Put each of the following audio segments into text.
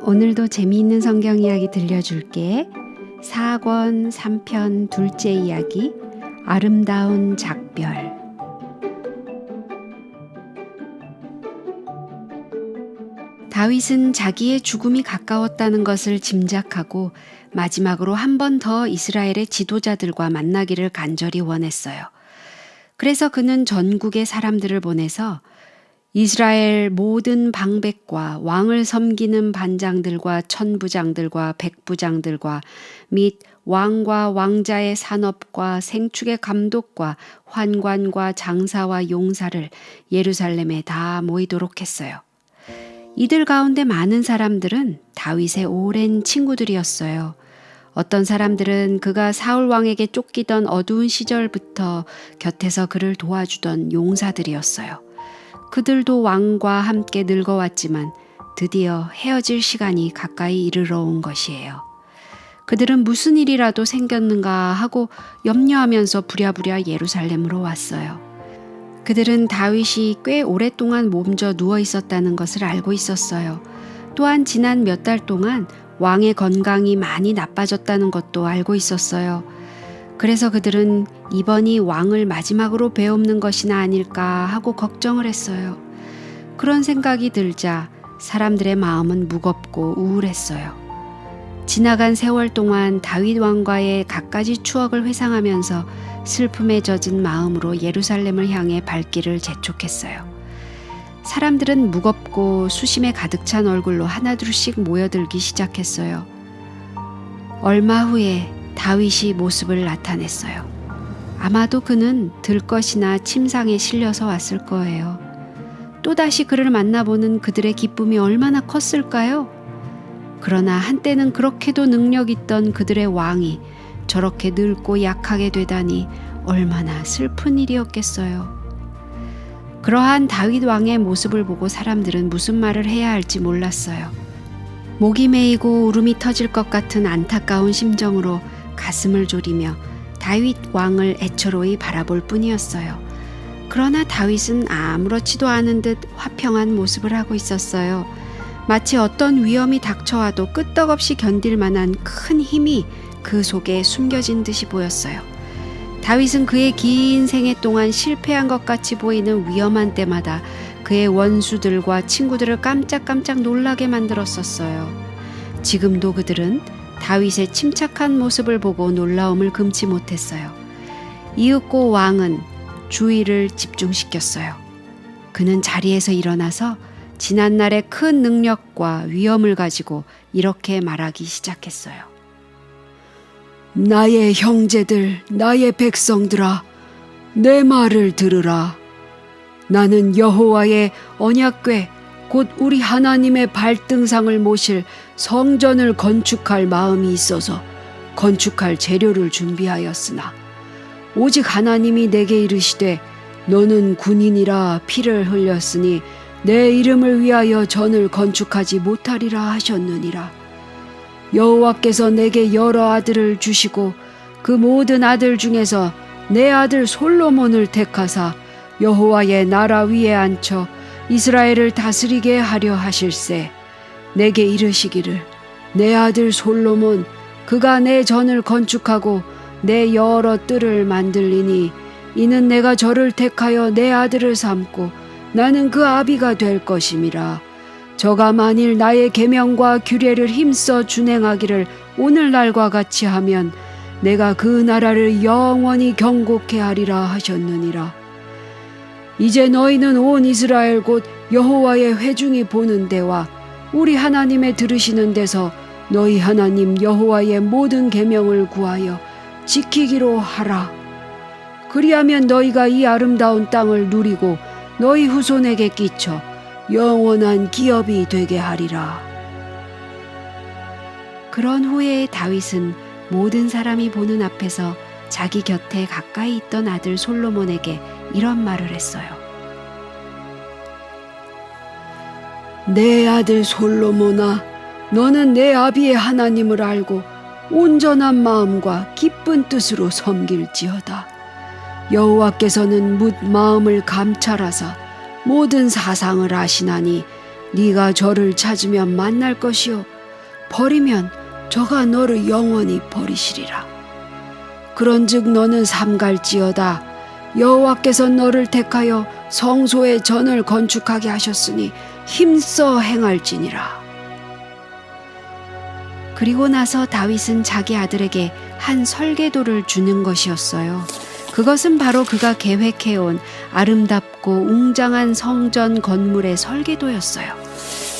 오늘도 재미있는 성경 이야기 들려줄게. 사권 3편 둘째 이야기, 아름다운 작별. 다윗은 자기의 죽음이 가까웠다는 것을 짐작하고 마지막으로 한 번 더 이스라엘의 지도자들과 만나기를 간절히 원했어요. 그래서 그는 전국의 사람들을 보내서 이스라엘 모든 방백과 왕을 섬기는 반장들과 천부장들과 백부장들과 및 왕과 왕자의 산업과 생축의 감독과 환관과 장사와 용사를 예루살렘에 다 모이도록 했어요. 이들 가운데 많은 사람들은 다윗의 오랜 친구들이었어요. 어떤 사람들은 그가 사울 왕에게 쫓기던 어두운 시절부터 곁에서 그를 도와주던 용사들이었어요. 그들도 왕과 함께 늙어왔지만 드디어 헤어질 시간이 가까이 이르러 온 것이에요. 그들은 무슨 일이라도 생겼는가 하고 염려하면서 부랴부랴 예루살렘으로 왔어요. 그들은 다윗이 꽤 오랫동안 몸져 누워 있었다는 것을 알고 있었어요. 또한 지난 몇 달 동안 왕의 건강이 많이 나빠졌다는 것도 알고 있었어요. 그래서 그들은 이번이 왕을 마지막으로 배옵는 것이나 아닐까 하고 걱정을 했어요. 그런 생각이 들자 사람들의 마음은 무겁고 우울했어요. 지나간 세월 동안 다윗 왕과의 갖가지 추억을 회상하면서 슬픔에 젖은 마음으로 예루살렘을 향해 발길을 재촉했어요. 사람들은 무겁고 수심에 가득 찬 얼굴로 하나둘씩 모여들기 시작했어요. 얼마 후에 다윗이 모습을 나타냈어요. 아마도 그는 들것이나 침상에 실려서 왔을 거예요. 또다시 그를 만나보는 그들의 기쁨이 얼마나 컸을까요? 그러나 한때는 그렇게도 능력 있던 그들의 왕이 저렇게 늙고 약하게 되다니 얼마나 슬픈 일이었겠어요. 그러한 다윗 왕의 모습을 보고 사람들은 무슨 말을 해야 할지 몰랐어요. 목이 메이고 울음이 터질 것 같은 안타까운 심정으로 가슴을 졸이며 다윗 왕을 애처로이 바라볼 뿐이었어요. 그러나 다윗은 아무렇지도 않은 듯 화평한 모습을 하고 있었어요. 마치 어떤 위험이 닥쳐와도 끄떡없이 견딜 만한 큰 힘이 그 속에 숨겨진 듯이 보였어요. 다윗은 그의 긴 생애 동안 실패한 것 같이 보이는 위험한 때마다 그의 원수들과 친구들을 깜짝깜짝 놀라게 만들었었어요. 지금도 그들은 다윗의 침착한 모습을 보고 놀라움을 금치 못했어요. 이윽고 왕은 주의를 집중시켰어요. 그는 자리에서 일어나서 지난날의 큰 능력과 위엄을 가지고 이렇게 말하기 시작했어요. 나의 형제들, 나의 백성들아, 내 말을 들으라. 나는 여호와의 언약궤, 곧 우리 하나님의 발등상을 모실 성전을 건축할 마음이 있어서 건축할 재료를 준비하였으나 오직 하나님이 내게 이르시되 너는 군인이라 피를 흘렸으니 내 이름을 위하여 전을 건축하지 못하리라 하셨느니라. 여호와께서 내게 여러 아들을 주시고 그 모든 아들 중에서 내 아들 솔로몬을 택하사 여호와의 나라 위에 앉혀 이스라엘을 다스리게 하려 하실세. 내게 이르시기를 내 아들 솔로몬 그가 내 전을 건축하고 내 여러 뜰을 만들리니 이는 내가 저를 택하여 내 아들을 삼고 나는 그 아비가 될 것임이라. 저가 만일 나의 계명과 규례를 힘써 준행하기를 오늘날과 같이 하면 내가 그 나라를 영원히 경고케 하리라 하셨느니라. 이제 너희는 온 이스라엘 곧 여호와의 회중이 보는 데와 우리 하나님의 들으시는 데서 너희 하나님 여호와의 모든 계명을 구하여 지키기로 하라. 그리하면 너희가 이 아름다운 땅을 누리고 너희 후손에게 끼쳐 영원한 기업이 되게 하리라. 그런 후에 다윗은 모든 사람이 보는 앞에서 자기 곁에 가까이 있던 아들 솔로몬에게 이런 말을 했어요. 내 아들 솔로몬아, 너는 내 아비의 하나님을 알고 온전한 마음과 기쁜 뜻으로 섬길지어다. 여호와께서는 뭇 마음을 감찰하사 모든 사상을 아시나니 네가 저를 찾으면 만날 것이요 버리면 저가 너를 영원히 버리시리라. 그런즉 너는 삼갈지어다. 여호와께서 너를 택하여 성소의 전을 건축하게 하셨으니 힘써 행할지니라. 그리고 나서 다윗은 자기 아들에게 한 설계도를 주는 것이었어요. 그것은 바로 그가 계획해온 아름답고 웅장한 성전 건물의 설계도였어요.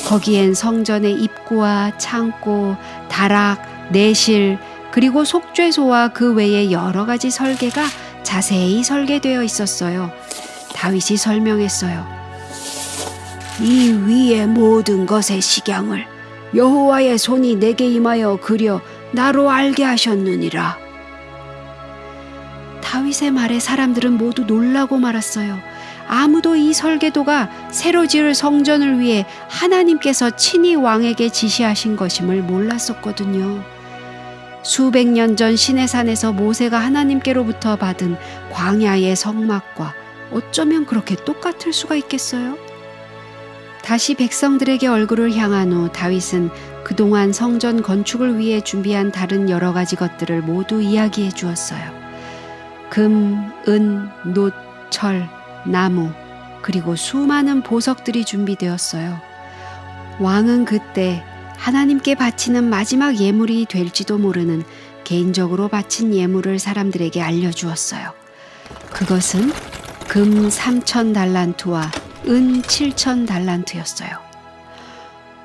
거기엔 성전의 입구와 창고, 다락, 내실, 그리고 속죄소와 그 외의 여러 가지 설계가 자세히 설계되어 있었어요. 다윗이 설명했어요. 이 위의 모든 것의 식양을 여호와의 손이 내게 임하여 그려 나로 알게 하셨느니라. 다윗의 말에 사람들은 모두 놀라고 말았어요. 아무도 이 설계도가 새로 지을 성전을 위해 하나님께서 친히 왕에게 지시하신 것임을 몰랐었거든요. 수백 년 전 시내산에서 모세가 하나님께로부터 받은 광야의 성막과 어쩌면 그렇게 똑같을 수가 있겠어요? 다시 백성들에게 얼굴을 향한 후 다윗은 그동안 성전 건축을 위해 준비한 다른 여러 가지 것들을 모두 이야기해 주었어요. 금, 은, 놋, 철, 나무, 그리고 수많은 보석들이 준비되었어요. 왕은 그때 하나님께 바치는 마지막 예물이 될지도 모르는 개인적으로 바친 예물을 사람들에게 알려주었어요. 그것은 금 3,000달란트와 은 7,000달란트였어요.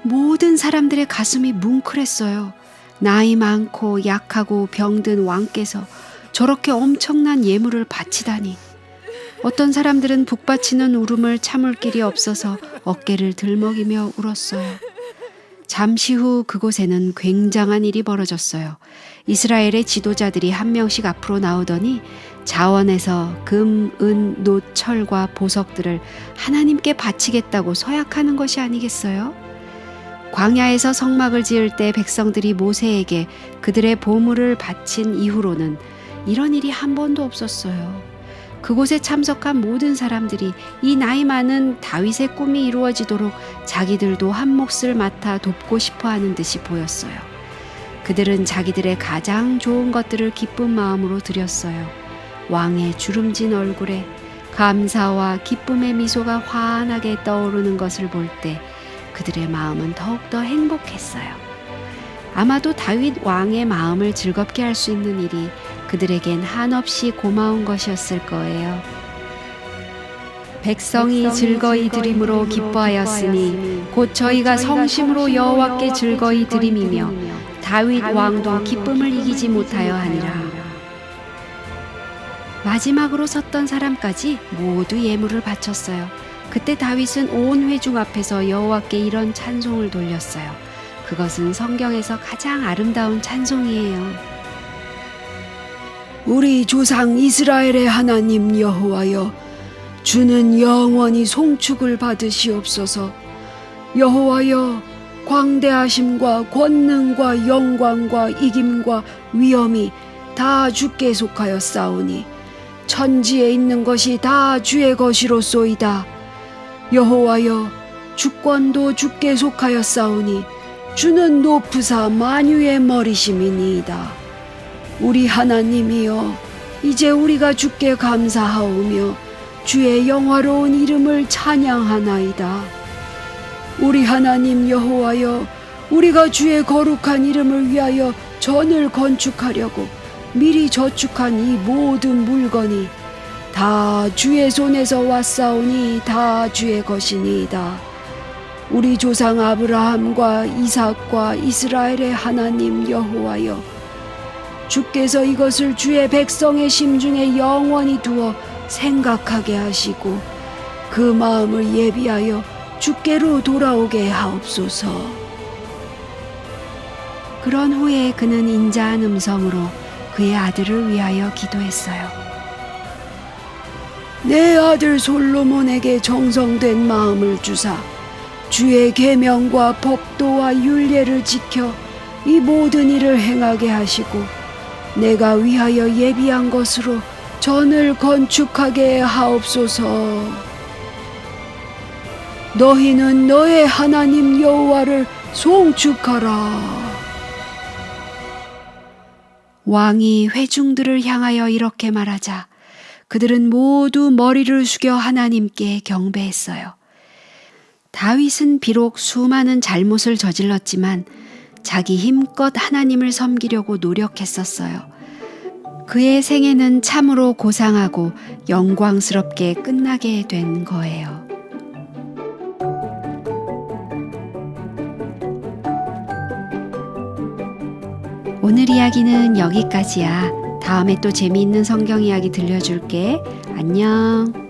모든 사람들의 가슴이 뭉클했어요. 나이 많고 약하고 병든 왕께서 저렇게 엄청난 예물을 바치다니. 어떤 사람들은 북받치는 울음을 참을 길이 없어서 어깨를 들먹이며 울었어요. 잠시 후 그곳에는 굉장한 일이 벌어졌어요. 이스라엘의 지도자들이 한 명씩 앞으로 나오더니 자원에서 금, 은, 놋, 철과 보석들을 하나님께 바치겠다고 서약하는 것이 아니겠어요? 광야에서 성막을 지을 때 백성들이 모세에게 그들의 보물을 바친 이후로는 이런 일이 한 번도 없었어요. 그곳에 참석한 모든 사람들이 이 나이 많은 다윗의 꿈이 이루어지도록 자기들도 한 몫을 맡아 돕고 싶어 하는 듯이 보였어요. 그들은 자기들의 가장 좋은 것들을 기쁜 마음으로 드렸어요. 왕의 주름진 얼굴에 감사와 기쁨의 미소가 환하게 떠오르는 것을 볼 때 그들의 마음은 더욱더 행복했어요. 아마도 다윗 왕의 마음을 즐겁게 할 수 있는 일이 그들에겐 한없이 고마운 것이었을 거예요. 백성이 즐거이 드림으로 기뻐하였으니 곧 저희가 성심으로 여호와께 즐거이 드림이며 다윗 왕도 기쁨을 이기지 못하여 하니라. 마지막으로 섰던 사람까지 모두 예물을 바쳤어요. 그때 다윗은 온 회중 앞에서 여호와께 이런 찬송을 돌렸어요. 그것은 성경에서 가장 아름다운 찬송이에요. 우리 조상 이스라엘의 하나님 여호와여, 주는 영원히 송축을 받으시옵소서. 여호와여, 광대하심과 권능과 영광과 이김과 위엄이 다 주께 속하였사오니 천지에 있는 것이 다 주의 것이로소이다. 여호와여, 주권도 주께 속하였사오니 주는 높으사 만유의 머리심이니이다. 우리 하나님이여, 이제 우리가 주께 감사하오며 주의 영화로운 이름을 찬양하나이다. 우리 하나님 여호와여, 우리가 주의 거룩한 이름을 위하여 전을 건축하려고 미리 저축한 이 모든 물건이 다 주의 손에서 왔사오니 다 주의 것이니이다. 우리 조상 아브라함과 이삭과 이스라엘의 하나님 여호와여, 주께서 이것을 주의 백성의 심중에 영원히 두어 생각하게 하시고 그 마음을 예비하여 주께로 돌아오게 하옵소서. 그런 후에 그는 인자한 음성으로 그의 아들을 위하여 기도했어요. 내 아들 솔로몬에게 정성된 마음을 주사 주의 계명과 법도와 율례를 지켜 이 모든 일을 행하게 하시고 내가 위하여 예비한 것으로 전을 건축하게 하옵소서. 너희는 너의 하나님 여호와를 송축하라. 왕이 회중들을 향하여 이렇게 말하자 그들은 모두 머리를 숙여 하나님께 경배했어요. 다윗은 비록 수많은 잘못을 저질렀지만 자기 힘껏 하나님을 섬기려고 노력했었어요. 그의 생애는 참으로 고상하고 영광스럽게 끝나게 된 거예요. 오늘 이야기는 여기까지야. 다음에 또 재미있는 성경 이야기 들려줄게. 안녕.